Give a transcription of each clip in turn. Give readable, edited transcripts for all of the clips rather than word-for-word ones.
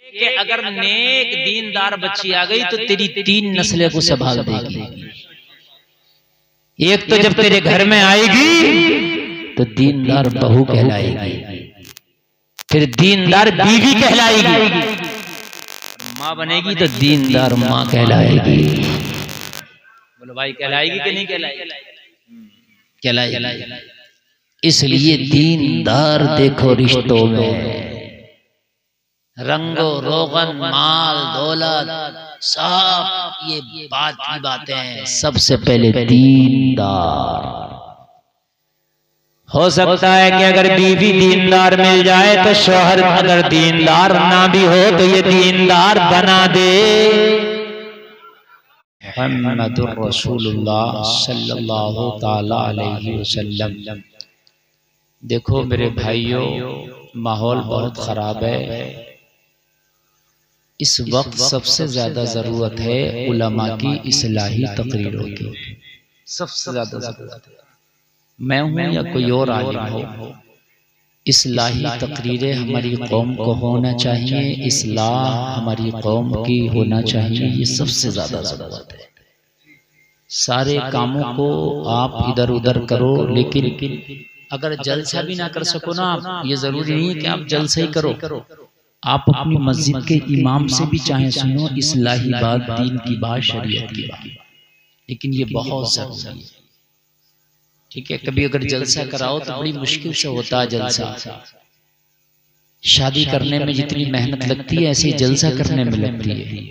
कि अगर नेक दीनदार बच्ची आ गई तो तेरी 3 नस्लें को संभाल देगी। एक तो जब तेरे घर में आएगी तो दीनदार बहू कहलाएगी, फिर दीनदार बीवी कहलाएगी, माँ बनेगी तो दीनदार माँ कहलाएगी। बोलो भाई, कहलाएगी कि नहीं कहलाएगी? कहलाएगी। इसलिए दीनदार देखो रिश्तों में, रंगो रोगन माल दौलत सब ये बात की बातें हैं, सबसे पहले दीनदार। हो सकता है कि अगर बीवी दीनदार मिल जाए तो शौहर अगर दीनदार ना भी हो तो ये दीनदार बना दे। मुहम्मदुर रसूलुल्लाह सल्लल्लाहु ताला अलैहि वसल्लम। देखो मेरे भाइयों, माहौल बहुत खराब है। इस वक्त सबसे ज्यादा जरूरत है उलमा की इस्लाही तकरीरों की, सबसे ज्यादा जरूरत है। मैं हूं या कोई और आलिम हो, इस्लाही तकरीरें हमारी कौम को होना चाहिए, इस्लाह हमारी कौम की होना चाहिए, ये सबसे ज्यादा जरूरत है। सारे कामों को आप इधर उधर करो, लेकिन अगर जलसा भी ना कर सको ना आप, ये जरूरी नहीं है कि आप जलसा ही करो। आप अपनी मस्जिद के इमाम से भी चाहे सुनो इस्लाही बात, दीन की बात, शरीयत की बात, लेकिन ये बहुत जरूरी है। ठीक है, कभी अगर जलसा कराओ तो बड़ी मुश्किल से होता है जलसा। शादी करने में जितनी मेहनत लगती है ऐसे जलसा करने में लगती है।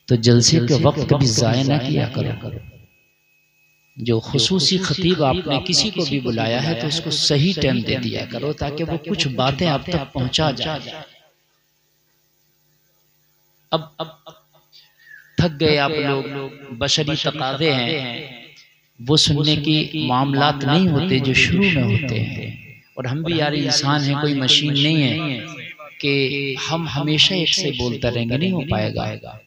तो जलसे के वक्त कभी जाया ना किया करो। जो खुसूसी खतीब आपने किसी को भी बुलाया है तो उसको सही टाइम दे दिया करो, ताकि वो कुछ बातें आप तक पहुंचा जाए। अब थक गए आप लोग, बशरी तकाज़े हैं, वो सुनने की मामलात नहीं होते जो शुरू में होते हैं। और हम भी यार इंसान हैं, कोई मशीन नहीं है कि हम हमेशा एक से बोलते रहेंगे, नहीं हो पाएगा।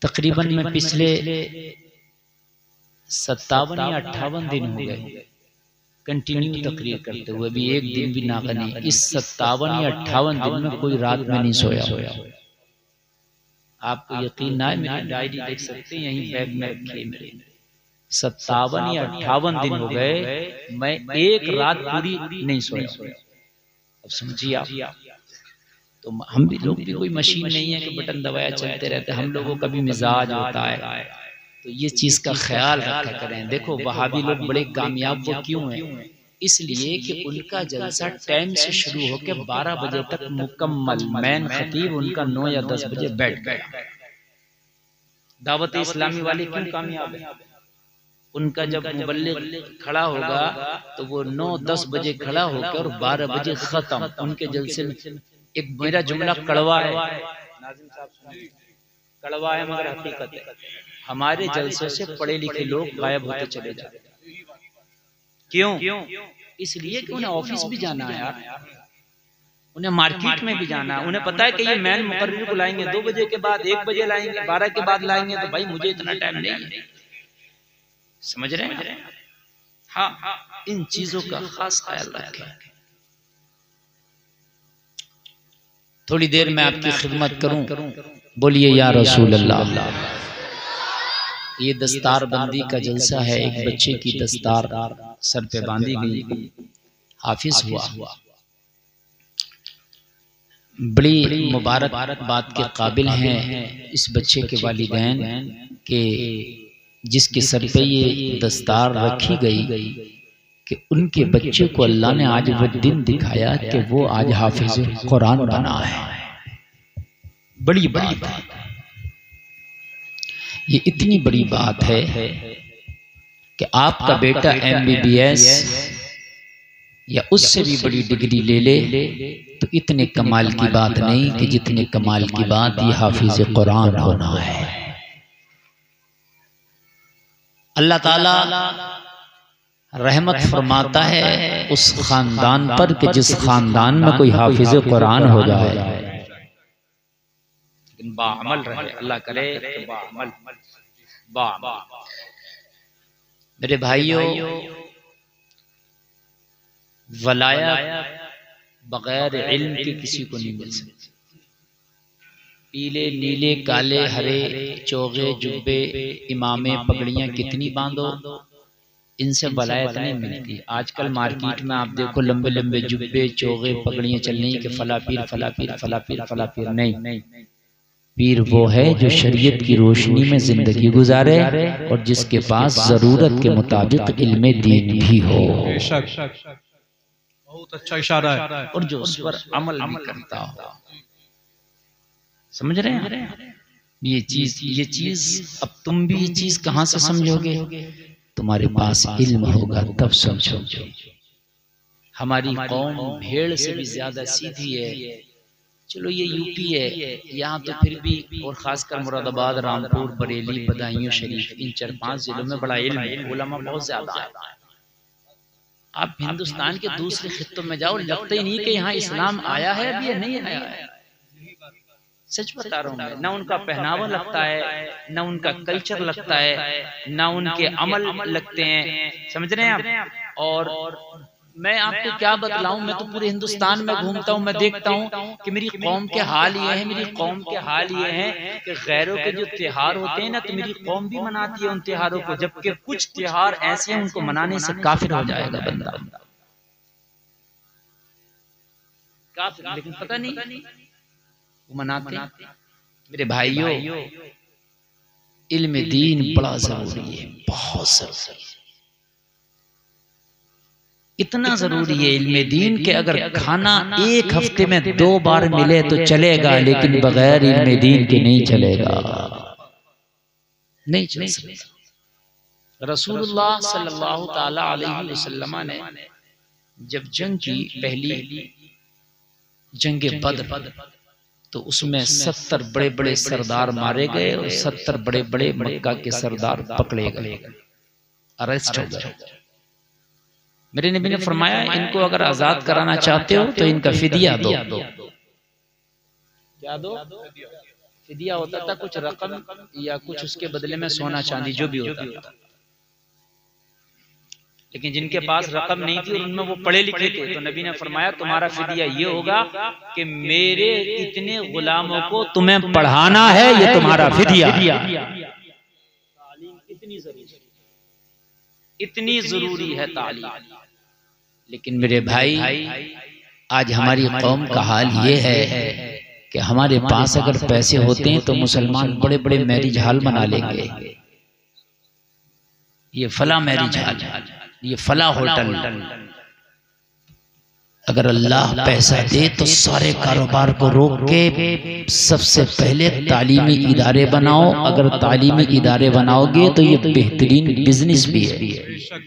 तकरीबन में पिछले 57 या 58 दिन हो गए कंटिन्यू तकरीर करते हुए, भी एक दिन भी ना बनी। इस 57 या 58 दिन में कोई रात में नहीं सोया। आपको यकीन ना है, मेरी डायरी देख सकते हैं, यहीं बैग में रखी है मेरे। 57 या 58 दिन हो गए मैं एक रात पूरी नहीं सोया। अब समझिए आप, तो हम भी लोग भी कोई मशीन नहीं है कि बटन दबाया चलते रहते। हम लोगों का भी मिजाज होता है, तो ये चीज का ख्याल रखा करें। देखो वहाबी लोग बड़े कामयाब वो क्यों हैं? इसलिए कि उनका जलसा टाइम से शुरू होकर 12 बजे तक मुकम्मल, मैन खतीब उनका 9 या 10 बजे बैठ गया। दावत इस्लामी वाले क्यों कामयाब है? उनका जब मुबल्लिग खड़ा होगा तो वो 9-10 बजे खड़ा होकर और 12 बजे खत्म। उनके जलसे में एक मेरा जुमला कड़वा है, नाज़िम साहब, कड़वा है मगर हकीकत है। हमारे जलसे से पढ़े लिखे लोग गायब होते चले जाते। क्यों? इसलिए कि उन्हें ऑफिस भी जाना है यार, उन्हें मार्केट में भी जाना है। उन्हें पता है कि ये मैन मुकर्रिर को लाएंगे 2 बजे के बाद, 1 बजे लाएंगे, 12 के बाद लाएंगे, तो भाई मुझे इतना टाइम नहीं है। समझ रहे हैं? हाँ, इन चीजों का खास ख्याल रखें। थोड़ी देर में आपकी खिदमत करूं, बोलिए या रसूल अल्लाह। ये दस्तार बंदी का जलसा है। एक बच्चे की दस्तार सर पे बांधी गई, हाफिज हुआ। बड़ी मुबारक बात के काबिल हैं इस बच्चे के वालिदैन के जिसके सर पे ये दस्तार रखी गई कि उनके बच्चे को अल्लाह ने आज वो दिन दिखाया कि वो आज हाफिज कुरान बना है। बड़ी बात है ये, इतनी बड़ी बात है कि आपका बेटा MBBS या उससे भी बड़ी डिग्री ले ले तो इतने कमाल की बात नहीं कि जितने कमाल की बात ये हाफिज कुरान होना है। अल्लाह ताला रहमत फरमाता है उस खानदान पर कि जिस खानदान में कोई हाफिज कुरान हो जाए, लेकिन बाअमल रहे। अल्लाह करे बाअमल। मेरे भाइयों, वलायत बगैर इल्म के किसी को नहीं मिल सकती। पीले नीले काले हरे चोगे जुब्बे इमामे पगड़ियां कितनी बांधो, इनसे बलायत नहीं मिलती। आजकल मार्केट में आप देखो लंबे लंबे जुब्बे चोगे पगड़ियां चल रही कि फला पीर फला पीर फला पीर फला पीर। नहीं, पीर वो है जो शरीयत की रोशनी में जिंदगी गुजारे और जिसके पास जरूरत के मुताबिक इल्मे दीन भी हो। बहुत अच्छा इशारा है। और जो उस पर अमल भी करता हो। समझ रहे हैं? ये चीज अब तुम भी ये चीज कहां से समझोगे? तुम्हारे पास इल्म होगा तब समझोगे। हमारी कौम भेड़ से भी ज्यादा सीधी है। चलो ये यूपी है, यहाँ तो फिर भी, और खासकर मुरादाबाद, रामपुर, बरेली, बदायूं शरीफ, इन 4-5 जिलों में बड़ा इल्म है, उलमा बहुत ज्यादा है। आप हिंदुस्तान के दूसरे खित्तों में जाओ, लगता ही नहीं कि यहाँ इस्लाम आया है अभी या नहीं आया है। सच बता रहा हूँ मैं, ना उनका पहनावा लगता है, ना उनका कल्चर लगता है, ना उनके अमल लगते हैं। समझ रहे हैं आप? और मैं आपको क्या बतलाऊं, मैं तो पूरे हिंदुस्तान में घूमता हूं, मैं देखता हूं कि मेरी कौम के हाल ये है, मेरी कौम के हाल ये है कि गैरों के जो त्योहार होते हैं ना, तो मेरी कौम भी मनाती है उन त्योहारों को, जबकि कुछ त्योहार ऐसे हैं उनको मनाने से काफिर हो जाएगा बंदा। काफिर, लेकिन पता नहीं वो मनाते। मेरे भाइयों, इल्म दीन बड़ा जरूरी है, बहुत जरूरी है, इतना जरूरी है इल्म दीन के अगर खाना एक हफ्ते में 2 बार मिले तो चलेगा, लेकिन बगैर इल्म दीन के नहीं चलेगा, नहीं चल सकता। रसूलुल्लाह सल्लल्लाहु ताला अलैहि वसल्लम ने जब जंग की, पहली जंग बद्र, तो उसमें 70 बड़े बड़े सरदार मारे गए और 70 बड़े बड़े मक्का के सरदार पकड़े गए, अरेस्ट हो गए। मेरे नबी ने फरमाया, इनको अगर आजाद कराना चाहते हो तो इनका फिदिया दो। क्या दो? फिदिया होता था कुछ रकम या कुछ उसके बदले में सोना चांदी जो भी होता था। लेकिन जिनके पास रकम नहीं थी और उनमें वो पढ़े लिखे थे, तो नबी ने फरमाया तुम्हारा फिदिया ये होगा कि मेरे इतने गुलामों को तुम्हें पढ़ाना है, ये तुम्हारा फिदिया। तालीम इतनी जरूरी है तालीम। लेकिन मेरे भाई, आज हमारी कौम का हाल ये है कि हमारे पास अगर पैसे होते हैं तो मुसलमान बड़े बड़े मैरिज हॉल बना लेंगे, ये फला मैरिज हॉल, ये फला होटल। अगर अल्लाह पैसा दे तो सारे कारोबार को रोक के सबसे पहले तालीमी इदारे बनाओ। अगर तालीमी इदारे बनाओगे तो ये बेहतरीन बिजनेस भी है।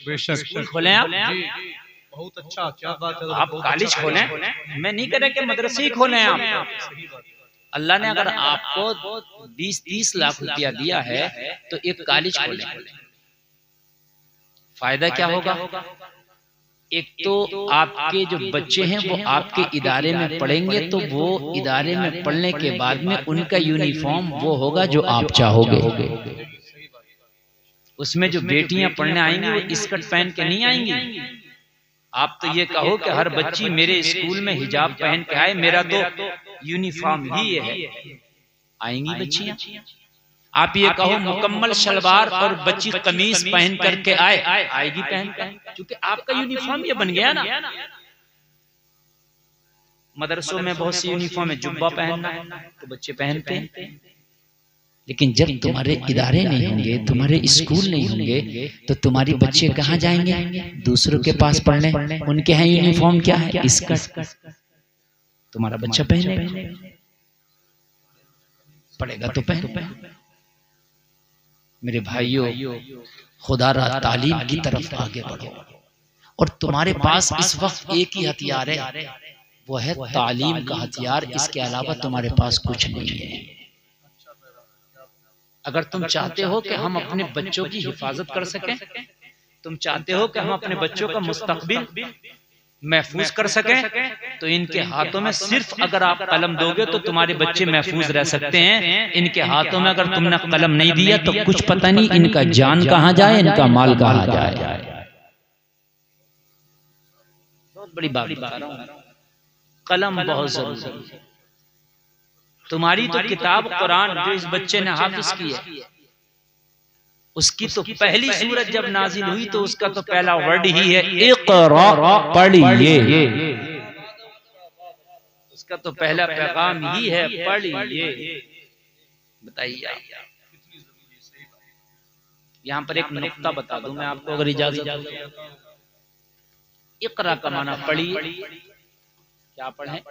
बेशक खोलें आप, बहुत अच्छा, क्या बात है। आप कॉलेज खोलें, मैं नहीं कह रहा कि मदरसे ही खोलें आप। अल्लाह ने अगर आपको 20-30 लाख रुपया दिया है तो एक कॉलेज खोलें। फायदा क्या होगा? एक तो आपके जो बच्चे हैं वो आपके इदारे में पढ़ेंगे, तो वो इदारे में पढ़ने के बाद में उनका यूनिफॉर्म वो होगा जो आप चाहोगे। उसमें जो बेटियां पढ़ने आएंगी वो स्कर्ट पहन के नहीं आएंगी। आप तो ये कहो कि हर बच्ची मेरे स्कूल में हिजाब पहन के आए, मेरा तो यूनिफॉर्म ही ये है, आएंगी बच्चियां। आप ये कहो मुकम्मल शलवार और बच्ची कमीज पहन करके आए, आएगी पहन कर, क्योंकि आपका यूनिफॉर्म ये बन गया ना। मदरसों में बहुत सी यूनिफॉर्म है, जुब्बा पहनना है तो बच्चे पहनते हैं। लेकिन जब तुम्हारे इदारे नहीं होंगे, तुम्हारे स्कूल नहीं होंगे, तो तुम्हारी बच्चे कहाँ जाएंगे? दूसरों के पास पढ़ने। उनके यहाँ यूनिफॉर्म क्या है? स्कर्ट। तुम्हारा बच्चा पहने पढ़ेगा तो पहन। मेरे भाइयों, खुदा रा तालीम की तरफ आगे बढ़ो। और तुम्हारे पास इस वक्त एक ही हथियार है, वो है तालीम का हथियार। इसके अलावा तुम्हारे पास कुछ नहीं है। अगर तुम चाहते हो कि हम अपने बच्चों की हिफाजत कर सकें, तुम चाहते हो कि हम अपने बच्चों का मुस्तकबिल महफूज कर सकें, तो इनके हाथों में सिर्फ अगर आप कलम दोगे तो तुम्हारे बच्चे महफूज रह सकते हैं। इनके हाथों में अगर तुमने कलम नहीं दिया तो कुछ पता नहीं इनका जान कहां जाए, इनका माल कहां जाए। बहुत बड़ी बात बता रहा हूं, कलम बहुत जरूरी है। तुम्हारी तो किताब कुरान जो इस बच्चे ने हाफिज की है, उसकी तो पहली सूरत जब नाजिल हुई तो उसका तो पहला वर्ड ही है इक़रा, पढ़िए। उसका तो पहला पैगाम ही है पढ़िए। बताइए, यहाँ पर एक नुक्ता बता दूं मैं आपको, अगर इजाजत हो। इक़रा का माना पढ़िए। क्या पढ़ें?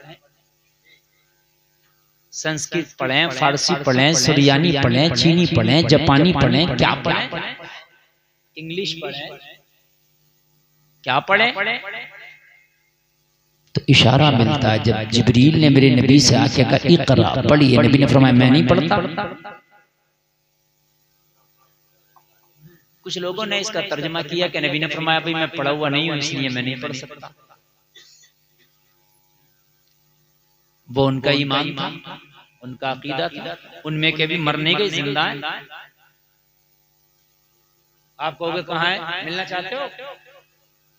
संस्कृत पढ़ें, फारसी पढ़ें, सुरियानी पढ़ें, चीनी पढ़ें, जापानी पढ़ें, क्या पढ़ें? इंग्लिश पढ़ें, क्या पढ़ें? तो इशारा मिलता है जब जिब्रील ने मेरे नबी से आके कहा इक़रा, पढ़िए, नबी ने फरमाया मैं नहीं पढ़ता। कुछ लोगों ने इसका तर्जमा किया कि नबी ने फरमाया भाई मैं पढ़ा हुआ नहीं हूं इसलिए मैं नहीं पढ़ सकता। वो उनका ईमान था, उनका अकीदा था, उनमें के भी मरने के जिंदा है। आप कहोगे कहाँ है, मिलना चाहते हो?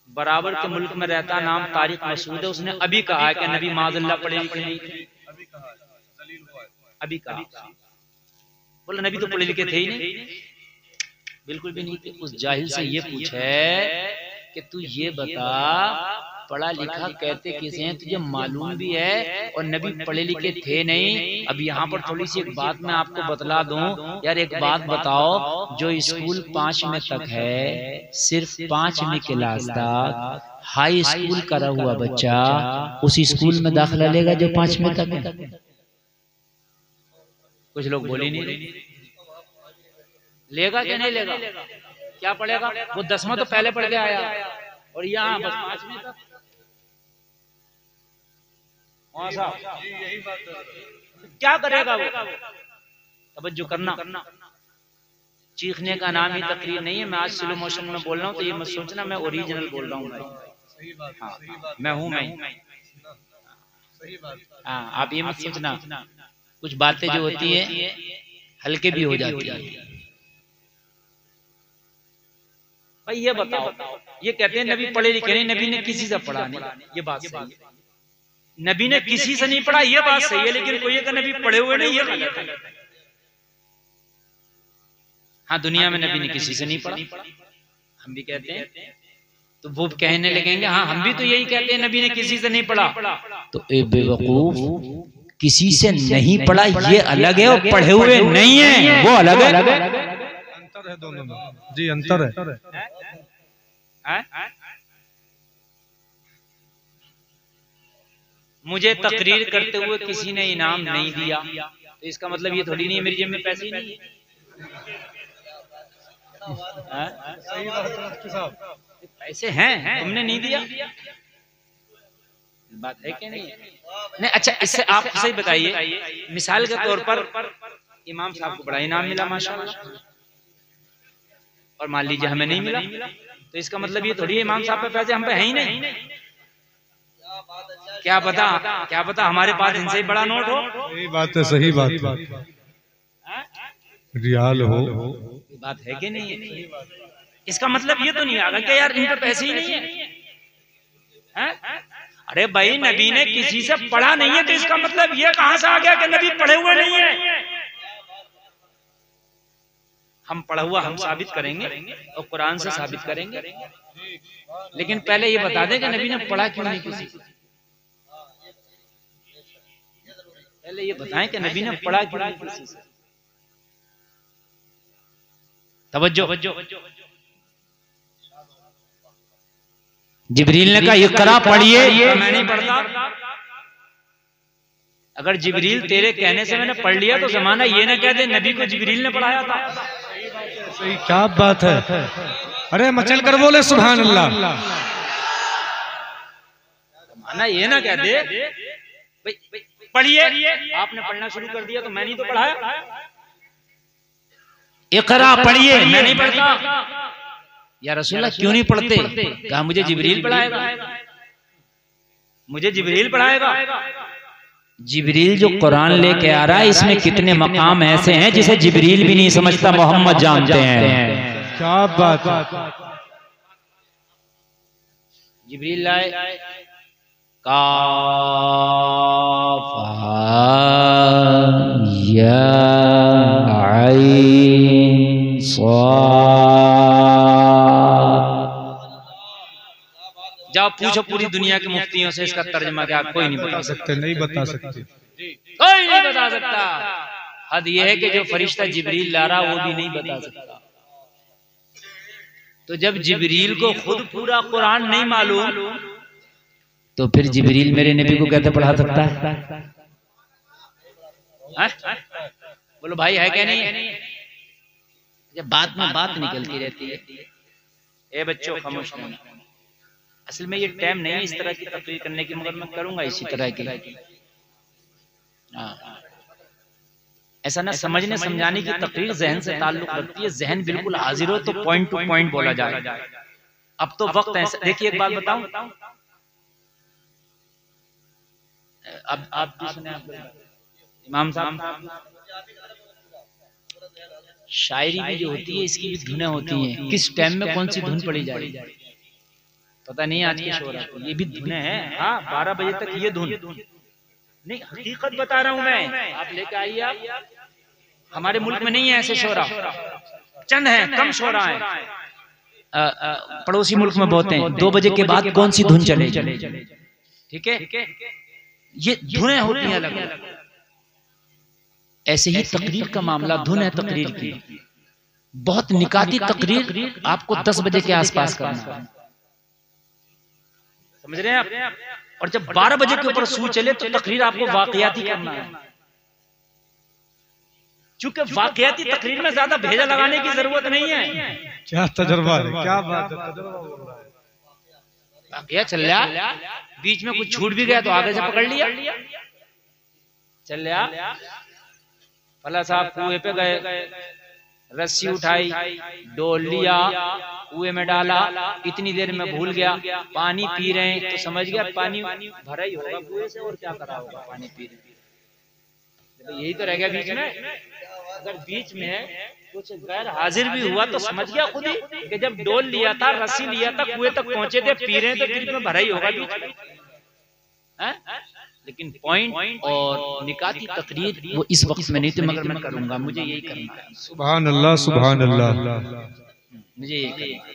बराबर के मुल्क में रहता, नाम तारिक मसूद है, उसने अभी कहा है कि नबी माज़ल्लाह पढ़े लिखे नहीं थे। अभी कहा, बोला नबी तो पढ़े लिखे थे ही नहीं, बिल्कुल भी नहीं थे। उस जाहिल से ये पूछे कि तू ये बता, पढ़ा लिखा कहते किसे हैं, तुझे मालूम भी है और नबी पढ़े लिखे थे नहीं। अब यहाँ पर थोड़ी सी एक बात मैं आपको बतला दूं यार, एक बात बताओ, जो स्कूल 5वीं तक है, सिर्फ 5वीं क्लास तक हाई स्कूल करा हुआ बच्चा उस स्कूल में दाखिला लेगा जो 5वीं तक है? कुछ लोग बोल ही नहीं रहे। लेगा क्या नहीं लेगा? क्या पढ़ेगा? वो 10वां तो पहले पढ़ के आया और यहाँ बस 5वीं तक। क्या करेगा वो? तवज्जो करना, चीखने का नाम ही तकरीर नहीं है। मैं आज स्लो मोशन में बोल रहा हूँ तो ये मत सोचना मैं ओरिजिनल बोल रहा हूँ भाई। हाँ, मैं हूँ मैं। हाँ, आप ये मत सोचना, कुछ बातें जो होती है हल्के भी हो जाती है। भाई ये बताओ, ये कहते हैं नबी पढ़े लिखे नहीं, नबी ने किसी से पढ़ा नहीं, ये बात सही है। नबी ने किसी से नहीं पढ़ा, ये बात सही है, लेकिन कोई का नबी पढ़े हुए नहीं, ये गलत है। हाँ, दुनिया में नबी ने किसी से नहीं पढ़ा, हम भी कहते हैं, तो वो कहने लगेंगे हाँ हम भी तो यही कहते हैं नबी ने किसी से नहीं पढ़ा। तो ए बेवकूफ, किसी से नहीं पढ़ा ये अलग है और पढ़े हुए नहीं है वो अलग है। अंतर है दोनों में जी, अंतर है। मुझे तकरीर करते हुए किसी ने इनाम नहीं दिया तो इसका मतलब ये थोड़ी नहीं है मेरी जेब में पैसे ही नहीं है। सही बात है साहब, पैसे हैं, तुमने नहीं दिया, बात है क्या नहीं? नहीं, अच्छा इससे आप सही बताइए, मिसाल के तौर पर इमाम साहब को बड़ा इनाम मिला माशाल्लाह और मान लीजिए हमें नहीं मिला, तो इसका मतलब ये थोड़ी इमाम साहब पे पैसे हम पे है ही नहीं। क्या पता हमारे पास इनसे ही बड़ा नोट हो। सही बात है, सही बात है, रियाल हो, बात है कि नहीं है? इसका मतलब ये तो नहीं आगा कि यार इन पे पैसे ही नहीं है। अरे भाई नबी ने किसी से पढ़ा नहीं है तो इसका मतलब ये कहां से आ गया कि नबी पढ़े हुए नहीं है? हम पढ़ा हुआ हम साबित करेंगे और कुरान से साबित करेंगे, लेकिन पहले ये बता दें कि नबी ने पढ़ा क्यों नहीं किसी से। पहले ये बताएं कि नबी ने पढ़ा क्यों नहीं किसी से। तवज्जो, जिब्रील ने कहा इक़रा पढ़िए, मैं नहीं पढ़ता। अगर जिब्रील तेरे कहने से मैंने पढ़ लिया तो जमाना ये ना कह दे नबी को जिब्रील ने पढ़ाया था। सही, क्या बात है। अरे मचल कर बोले सुभान अल्लाह। जमाना ये ना कह दे पढ़िए, आपने पढ़ना शुरू कर दिया तो मैं नहीं तो पढ़ाया। इक़रा पढ़िए, मैं नहीं पढ़ता। या रसूलल्लाह क्यों नहीं पढ़ते? कहा मुझे जिब्रील पढ़ाएगा, मुझे जिब्रील पढ़ाएगा। जिब्रील जो कुरान लेके आ रहा है इसमें कितने मकाम ऐसे हैं जिसे जिब्रील भी नहीं समझता, मोहम्मद जानते हैं। क्या बात है। जिब्रील लाए, काफ या आइन स्वाद। जाओ पूछो पूरी दुनिया के मुफ्तियों से इसका तर्जुमा क्या, कोई नहीं बता सकते, नहीं बता सकते, कोई नहीं बता सकता। हद यह है कि जो फरिश्ता जिब्रील ला रहा वो भी नहीं बता सकता। तो जब जिब्रील को खुद पूरा कुरान नहीं मालूम तो फिर जिब्रील मेरे नबी को कैसे पढ़ा सकता है? बोलो भाई है क्या नहीं? जब बात में बात निकलती रहती है। ए बच्चों खामोश रहना। असल में ये टाइम नहीं है इस तरह की तकरीर करने की, मगर मैं करूंगा इसी तरह की। ऐसा ना समझने समझाने की तकरीर जहन से ताल्लुक रखती है। जहन बिल्कुल हाजिर हो तो पॉइंट टू पॉइंट बोला जाए। अब तो वक्त ऐसा, देखिए एक बात बताऊं, अब आप भी सुने, इमाम साहब, शायरी भी जो होती है इसकी भी धुनें होती हैं। किस टाइम में कौन सी धुन पड़ी जाए पता नहीं। आज के शोरा ये भी धुनें हैं। हाँ 12 बजे तक ये धुन नहीं, हकीकत बता रहा हूं मैं। आप लेके आइए। आप हमारे मुल्क में नहीं है ऐसे शोरा, चंद है, कम शोरा है। पड़ोसी मुल्क में बहुत हैं। 2 बजे के बाद कौन सी धुन चले? ठीक है, ये धुनें होती हैं अलग अलग। ऐसे ही तकरीर का मामला धुन है तकरीर की। बहुत निकाती तकरीर आपको 10 बजे के आसपास करना है, समझ रहे हैं आप? और जब 12 बजे के ऊपर सूर चले तो तकरीर आपको वाकयाती करना है। चूंकि वाकयाती तकरीर में ज्यादा भेजा लगाने की जरूरत नहीं है। क्या तजुर्बा है, क्या बात है, वाकया चल रहा, बीच में कुछ छूट भी गया तो आगे से पकड़ लिया। चल रहा, फला साहब कुएं पे गए, रस्सी उठाई, डोल लिया, कुएं में डाला, इतनी देर में भूल गया, पानी पी रहे हैं तो समझ गया पानी भरा ही होगा कुएं से, और क्या करा होगा पानी पी रहे। यही तो रह गया बीच में। अगर बीच में कुछ गैर हाजिर भी हुआ तो समझ गया खुद ही कि जब डोल लिया था, रस्सी लिया था, कुएं तक पहुंचे थे, पी रहे हैं तो बीच में भरा ही होगा बीच में। लेकिन पॉइंट और निकाती तकरीर वो इस वक्त में नहीं थी, मगर मैं करूंगा, मुझे यही करना है। सुभान अल्लाह, सुभान अल्लाह, मुझे यही करना है।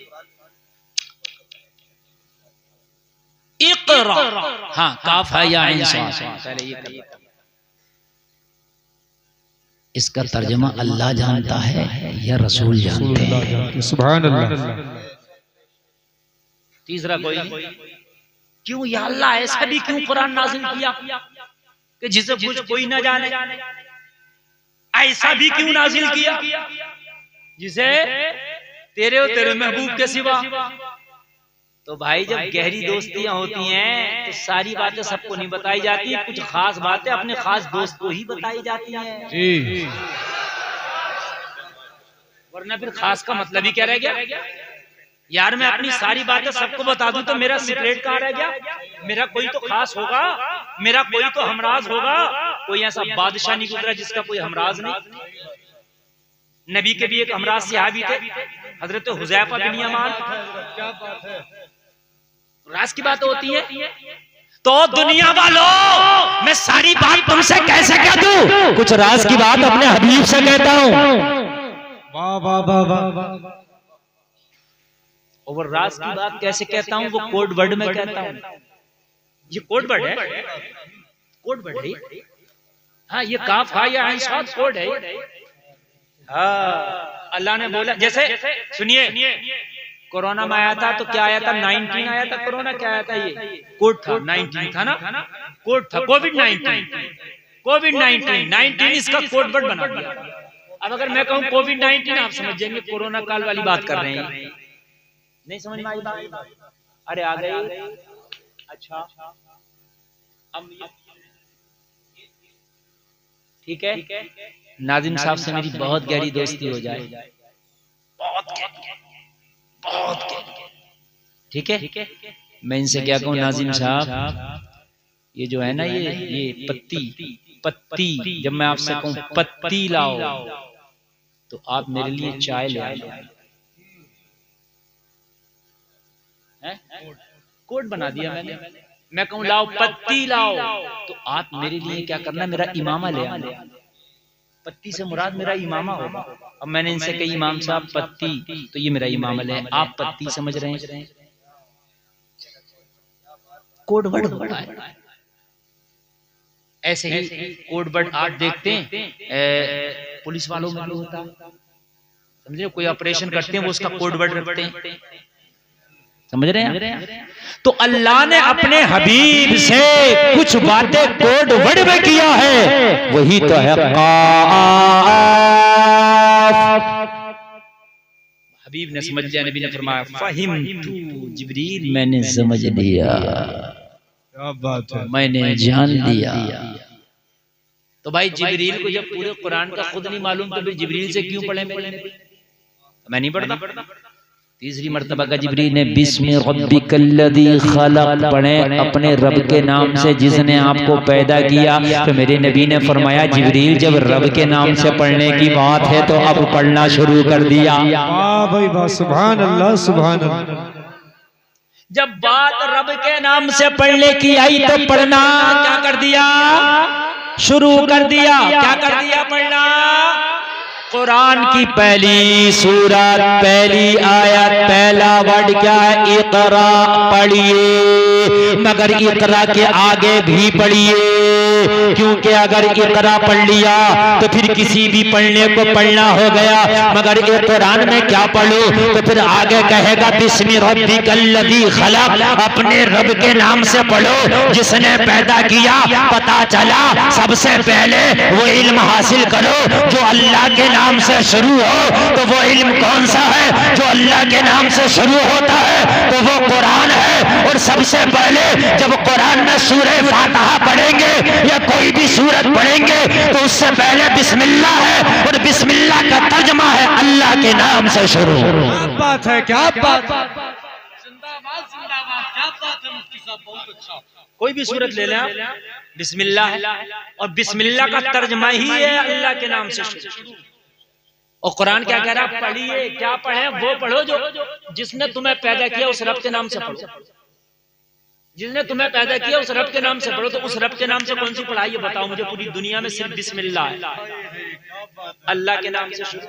इक़रा, हाँ काफ है या आइन स्वाद, पहले ये करना। इसका तर्जुमा अल्लाह जानता है या रसूल जानते हैं? सुभान अल्लाह। तीसरा कोई क्यों या अल्लाह ऐसा भी क्यों कुरान नाज़िल किया कि जिसे कुछ कोई ना जाने? ऐसा भी क्यों नाज़िल किया जिसे तेरे और तेरे महबूब के सिवा? तो भाई जब गहरी दोस्तियां होती हैं तो सारी बातें सबको नहीं बताई जाती, कुछ खास बातें अपने खास दोस्त को ही बताई जाती हैं जी। वरना फिर खास का मतलब ही क्या रह गया? यार मैं अपनी सारी बातें सबको बता दूं तो मेरा सीक्रेट कहाँ रह गया? मेरा कोई तो खास होगा, मेरा कोई तो हमराज होगा। कोई ऐसा बादशाह नहीं गुजरा जिसका कोई हमराज नहीं। नबी के भी एक हमराज सहाबी थे, हजरत हुज़ैफा बिन यमान। क्या बात है, राज की बात होती है। तो दुनिया वालों, मैं सारी बात तुमसे कैसे कह दूं? कुछ राज की बात अपने हबीब से कहता हूं। वाह वाह वाह वाह। और राज की बात कैसे कहता हूं? वो कोड वर्ड में कहता हूं। ये कोड वर्ड है, कोड वर्ड है। हाँ ये काफ है या आइन स्वाद कोड है। हाँ अल्लाह ने बोला, जैसे सुनिए, कोरोना में आया था तो क्या आया था? 19 आया था। कोरोना क्या आया था? ये कोड था, 19 था ना, कोड था। कोविड-19, कोविड-19 इसका कोड वर्ड बना दिया। अब अगर मैं कहूं कोविड-19 आप समझ जाएंगे कोरोना काल वाली बात कर रहे हैं। नहीं समझ में आई बात? अरे आ गई। अच्छा अब ठीक है, नाजिम साहब से मेरी बहुत गहरी दोस्ती हो जाए, बहुत ठीक है। मैं इनसे क्या कहूँ, नाजिम साहब ये जो है ना, ये पत्ती जब मैं आपसे कहूँ पत्ती लाओ तो आप मेरे लिए चाय ले आओ। कोड बना दिया मैंने। मैं कहूं लाओ पत्ती लाओ, तो आप मेरे लिए क्या करना, मेरा इमामा ले आना। पत्ती से मुराद मेरा इमामा होगा। अब मैंने इनसे कही इमाम साहब पत्ती, तो ये मेरा इमामा ले, आप पत्ती समझ रहे हैं, कोड वर्ड होता है। ऐसे ही कोड वर्ड आप देखते हैं पुलिस वालों में भी होता है, समझे, कोई ऑपरेशन करते हैं वो उसका कोड वर्ड रखते हैं, समझ रहे हैं। तो अल्लाह ने अपने हबीब से कुछ बातें कोड वर्ड में किया है, वही तो है हबीब ने समझ लिया। नबी ने फरमाया फहिमतु जिब्रील, मैंने समझ लिया, क्या बात है, मैंने जान लिया। तो भाई जिब्रील को जब पूरे कुरान का खुद नहीं मालूम तो फिर जिब्रील से क्यों पढ़े? मैं नहीं पढ़ता। तीसरी मर्तबा का जिब्रील ने बिस्मि रब्बिकल्लज़ी खलक़ पढ़े, अपने रब के नाम से जिसने आपको पैदा किया। तो मेरे नबी ने फरमाया जिब्रील जब रब के नाम से पढ़ने की बात है तो अब पढ़ना शुरू कर दिया। वाह भाई वाह, सुभान अल्लाह सुभान अल्लाह। जब बात रब के नाम से पढ़ने की आई तो पढ़ना क्या कर दिया, शुरू कर दिया। क्या कर दिया? पढ़ना। कुरान की पहली सूरत, पहली आयत, पहला वर्ड क्या है? इकरा पढ़िए, मगर इकरा के आगे भी पढ़िए, क्योंकि अगर इकरा पढ़ लिया तो फिर किसी भी पढ़ने को पढ़ना हो गया। मगर ये कुरान में क्या पढ़ो तो फिर आगे कहेगा बिस्मि रब्बिकल्लज़ी खलक़, अपने रब के नाम से पढ़ो जिसने पैदा किया। पता चला सबसे पहले वो इल्म हासिल करो जो अल्लाह के नाम से शुरू हो। तो वो इल्म कौन सा है? जो अल्लाह के नाम से शुरू होता है तो वो कुरान है। और सबसे पहले जब कुरान में सूरह फातिहा पढ़ेंगे या कोई भी सूरत पढ़ेंगे तो उससे पहले बिस्मिल्लाह है, और बिस्मिल्लाह का तर्जुमा है अल्लाह के नाम से शुरू। क्या बात है, क्या बात, जिंदाबाद जिंदाबाद, क्या बात है मुफ्ती साहब, बहुत अच्छा। कोई भी सूरत ले लें आप, बिस्मिल्लाह है, और बिस्मिल्लाह का तर्जुमा ही है अल्लाह के नाम से शुरू। और कुरान क्या कह रहा है? पढ़िए। क्या पढ़े? वो पढ़ो जो जिसने तुम्हें पैदा किया उस रब के नाम से पढ़ो। जिसने तुम्हें पैदा किया उस रब के नाम से पढ़ो। तो उस रब के नाम से कौन सी पढ़ाई है बताओ मुझे? पूरी दुनिया में सिर्फ बिस्मिल्लाह है, अल्लाह के नाम से शुरू।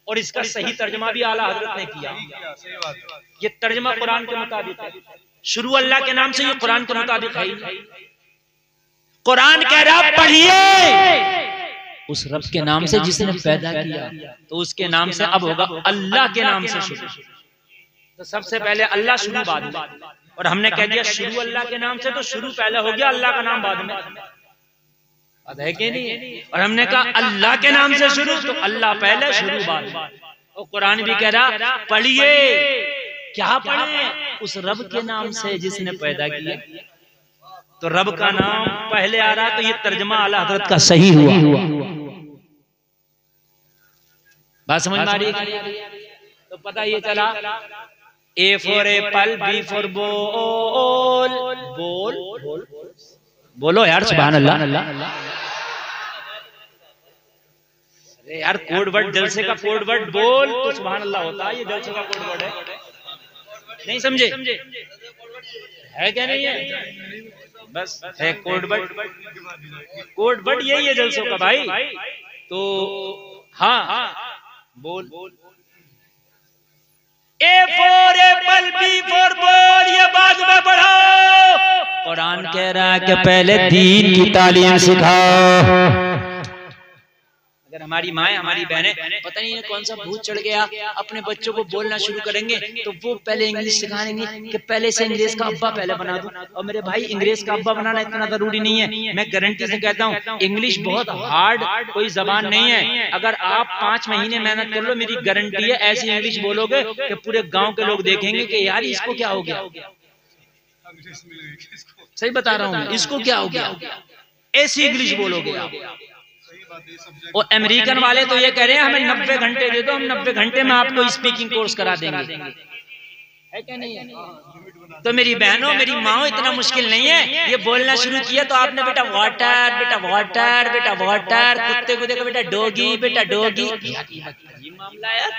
और इसका सही तर्जुमा भी आला हजरत ने किया। ये तर्जुमा कुरान के मुताबिक है, शुरू अल्लाह के नाम से, ये कुरान के मुताबिक है। कुरान कह रहा पढ़िए उस रब के नाम से जिसने पैदा किया, तो उसके नाम से अब होगा अल्लाह के नाम से शुरू। तो सबसे पहले अल्लाह शुरू बाद में, और हमने कह दिया शुरू अल्लाह के नाम से, तो शुरू पहले हो गया, अल्लाह का नाम बाद में, है कि नहीं? और हमने कहा अल्लाह के नाम से शुरू, तो अल्लाह पहले शुरू बाद। और कुरान भी कह रहा पढ़िए। क्या पढ़े? उस रब के नाम से जिसने पैदा किया। तो रब का नाम पहले आ रहा, तो ये तर्जुमा आला हजरत का सही हुआ। बात समझ में आ रही है? तो पता ये चला, A for apple, B for बोल, बोल बोलो यार, सुभान अल्लाह। अरे यार कोड वर्ड, जलसे का कोड वर्ड बोल तो सुभान अल्लाह होता है, ये जलसे का कोड वर्ड है। नहीं समझे? है क्या नहीं है? बस है कोड वर्ड। कोड वर्ड यही है जलसों का भाई। तो हाँ बोल, A for apple, B for ball, ये बाद में पढ़ो। कुरान कह रहा है कि पहले दीन की तालीम सिखाओ। अगर हमारी माएं, हमारी बहनें पता नहीं है कौन सा भूत चढ़ गया, अपने बच्चों को बोलना शुरू करेंगे तो वो पहले इंग्लिश सिखाएंगे कि पहले से अंग्रेज का अब्बा पहले बना दूं। और मेरे भाई इंग्रेज का अब्बा बनाना इतना जरूरी नहीं है। मैं गारंटी से कहता हूँ इंग्लिश बहुत हार्ड कोई जबान नहीं है। अगर आप 5 महीने मेहनत कर लो, मेरी गारंटी है ऐसी इंग्लिश बोलोगे कि पूरे गाँव के लोग देखेंगे कि यार इसको क्या हो गया। सही बता रहा हूँ, इसको क्या हो गया, ऐसी इंग्लिश बोलोगे आप। और अमेरिकन वाले तो ये कह रहे हैं हमें 90 घंटे दे दो, हम 90 घंटे में आपको स्पीकिंग कोर्स करा देंगे। है क्या नहीं है? तो मेरी बहनों, मेरी माओ, इतना मुश्किल नहीं है। ये बोलना शुरू किया तो आपने बेटा वाटर, बेटा वाटर, बेटा वाटर, कुत्ते को देखो बेटा डॉगी, बेटा डॉगी। ये मामला यार,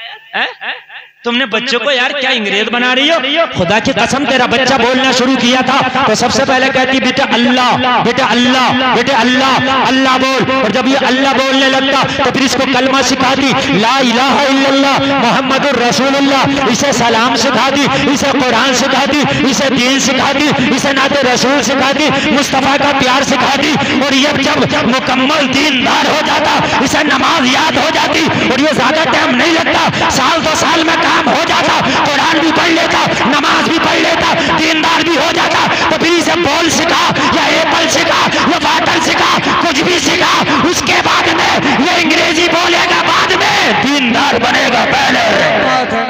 तुमने बच्चों को यार क्या अंग्रेज बना रही हो? खुदा की कसम तेरा बच्चा बोलना शुरू किया था तो सबसे पहले कहती बेटा अल्लाह, बेटा अल्लाह, बेटे अल्लाह, अल्लाह बोल। और जब ये अल्लाह बोलने लगता तो फिर इसको कलमा सिखाती, ला इलाहा इल्लल्लाह मुहम्मदुर रसूलुल्लाह। इसे सलाम सिखाती, इसे कुरान सिखाती, इसे दीन सिखाती, इसे नाते रसूल सिखाती, मुस्तफा का प्यार सिखाती। और ये जब मुकम्मल दीनदार हो जाता, इसे नमाज याद हो जाती और ये ज्यादा टाइम नहीं लगता, साल 2 साल में काम हो जाता, कुरान भी पढ़ लेता, नमाज भी पढ़ लेता, दीनदार भी हो जाता। तो फिर इसे बॉल सिखा या एप्पल सिखा या वाटर सिखा, कुछ भी सिखा, उसके बाद में ये अंग्रेजी बोलेगा, बाद में दीनदार बनेगा। पहले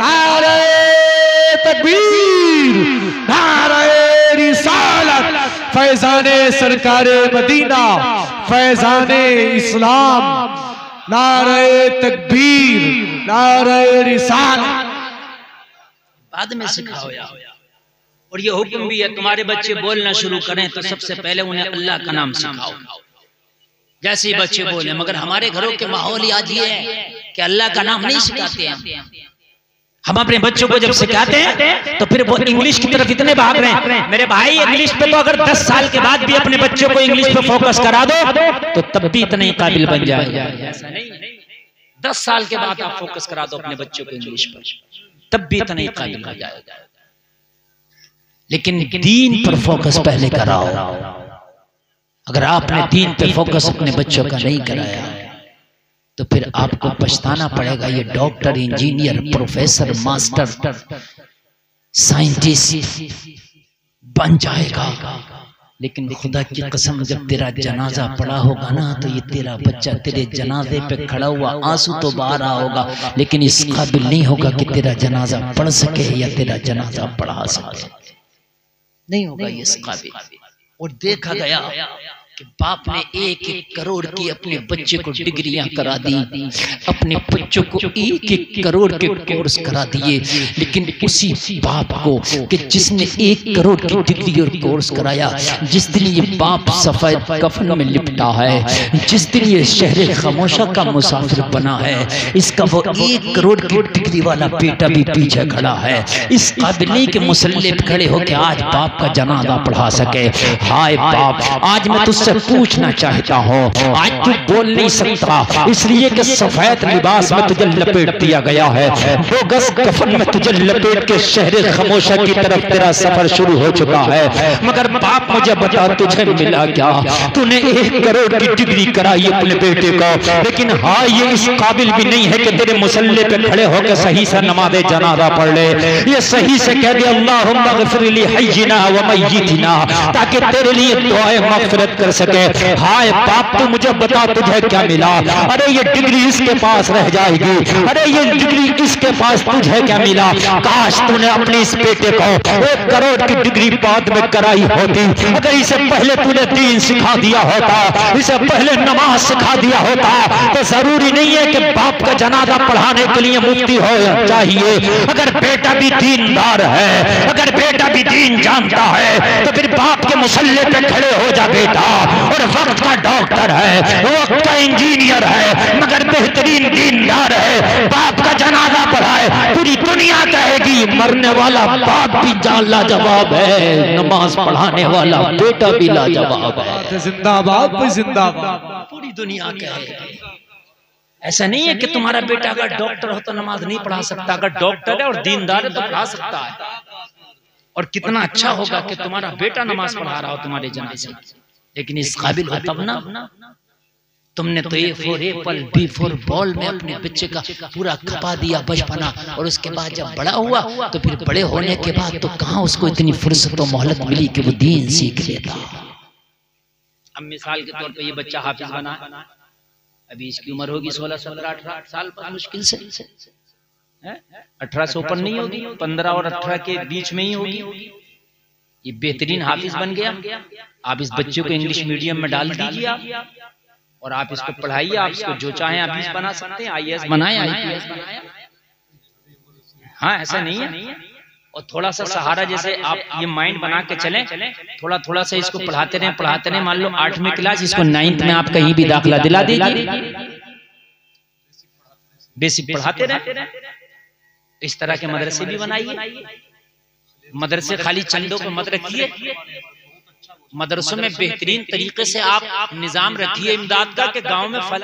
नारे तकबीर, नारे रिसालत, फैजाने सरकारे मदीना, फैजाने इस्लाम, नारे तकबीर, नारे रिसालत। बाद में सिखाओ यार। और ये हुक्म भी है, तुम्हारे बच्चे बोलना शुरू करें तो सबसे पहले उन्हें अल्लाह का नाम सिखाओ, जैसे ही बच्चे बोले। मगर हमारे घरों के माहौल ही आज ये है कि अल्लाह का नाम नहीं सिखाते हैं। हम अपने बच्चों को जब सिखाते हैं तो फिर वो इंग्लिश की तरफ इतने भाग रहे हैं। मेरे भाई इंग्लिश पे तो अगर 10 साल के बाद भी अपने बच्चों को इंग्लिश पे फोकस करा दो तो तब भी इतने काबिल बन जाएगा। ऐसा नहीं, 10 साल के बाद आप फोकस करा दो अपने बच्चों को इंग्लिश पर, तब भी इतने काबिल हो जाएगा। लेकिन दीन पर फोकस पहले कराओ। अगर आपने दीन पे फोकस अपने बच्चों का नहीं कराया तो फिर आपको पछताना पड़ेगा। ये doctor, engineer, professor, master, scientist बन जाएगा, लेकिन खुदा की कसम जब तेरा जनाजा पड़ा होगा ना तो ये तेरा बच्चा तेरे जनाजे पे खड़ा हुआ आंसू तो बहा रहा होगा, लेकिन इस काबिल नहीं होगा कि तेरा जनाजा पढ़ सके या तेरा जनाजा पढ़ा सके। नहीं होगा ये इस काबिल। और देखा गया कि बाप ने 1-1 करोड़ की अपने बच्चे को डिग्रियां करा दी, अपने बच्चों को 1-1 करोड़ के कोर्स करा दिए। लेकिन उसी बाप को कि जिसने 1 करोड़ की डिग्री और कोर्स कराया, जिस दिन ये बाप सफेद कफन में लिपटा है, जिस दिन ये शहर खामोशा का मुसाफिर बना है, इसका वो 1 करोड़ की डिग्री वाला बेटा भी पीछे खड़ा है। इस काबिल नहीं कि मुसल्ले पे खड़े होकर आज बाप का जनाजा पढ़ा सके। हाय बाप, आज मैं तुझसे पूछना चाहता हूँ, आज तू बोल नहीं सकता इसलिए कि सफेद लिबास में तुझे लपेट दिया गया है, 2 गज कफन में तुझे लपेट के शहर खामोशा की तरफ तेरा सफर शुरू हो चुका है। मगर बाप मुझे बता तुझे मिला क्या? तूने 1 करोड़ की डिग्री कराई अपने बेटे को, लेकिन हाँ ये इस काबिल भी नहीं है कि तेरे मुसल्ले पे खड़े होकर सही से नमाज़े जनाजा पढ़ ले। ये सही से कह दे अल्लाहुम्मा ग़फ़िर ली हय्यिना व मय्यितिना, ताकि तेरे लिए दुआए मग़फ़िरत कर सके। हाय बाप तू मुझे बता तुझे क्या मिला? अरे ये डिग्री इसके पास रह जाएगी, अरे ये डिग्री इसके पास, तुझे क्या मिला? काश तूने अपने इस बेटे को 1 करोड़ की डिग्री बाद में कराई होती। अगर इसे पहले तूने दीन सिखा दिया होता, इसे पहले नमाज सिखा दिया होता, तो जरूरी नहीं है कि बाप का जनाजा पढ़ाने के लिए मुफ्ती हो चाहिए। अगर बेटा भी दीनदार है, अगर बेटा भी दीन जानता है तो फिर बाप के मुसल्ले पे खड़े हो जा बेटा। और वक्त का डॉक्टर है, वक्त का इंजीनियर है, मगर बेहतरीन दीनदार है, बाप का जनाजा पढ़ाए, पूरी दुनिया कहेगी मरने वाला बाप भी लाजवाब है, नमाज पढ़ाने वाला बेटा भी लाजवाब है। जिंदाबाद जिंदाबाद, पूरी दुनिया कहेगी। ऐसा नहीं है कि तुम्हारा बेटा अगर डॉक्टर हो तो नमाज नहीं पढ़ा सकता, अगर डॉक्टर है और दीनदार है तो पढ़ा सकता है। और कितना अच्छा होगा कि तुम्हारा बेटा नमाज पढ़ा रहा हो तुम्हारे जनाजे, लेकिन इस काबिल हो तब ना। तुमने तो A for Apple, B for ball में अपने बच्चे का पूरा खपा दिया बचपना, और उसके बाद जब बड़ा हुआ तो फिर बड़े होने के बाद तो कहाँ उसको इतनी फुर्सत और मोहलत मिली कि वो दीन सीख लेता। अब मिसाल के तौर पे ये बच्चा हाफिज बना, अभी इसकी उम्र होगी 16, 17, 18 साल पर मुश्किल से 18 से ऊपर नहीं होगी, 15 और 18 के बीच में ही होगी। ये बेहतरीन हाफिज बन गया। आप इस बच्चे को इंग्लिश मीडियम में डाल दीजिए आप, और आप इसको पढ़ाइए, आप इसको जो चाहें आप इस बना सकते हैं, IAS बनाए, IPS बनाए। हाँ ऐसा नहीं है। और थोड़ा सा सहारा, जैसे आप ये माइंड बना के चलें, थोड़ा थोड़ा सा इसको पढ़ाते रहें। मान लो 8वीं क्लास, इसको 9th में आप कहीं भी दाखिला दिला दीजिए, बेसिक पढ़ाते रहें। इस तरह के मदरसे भी बनाइए। मदरसे खाली चंदों पर मत रखिए, मदरसों में बेहतरीन तरीके से आप निजाम रखिए इमदाद का कि गांव में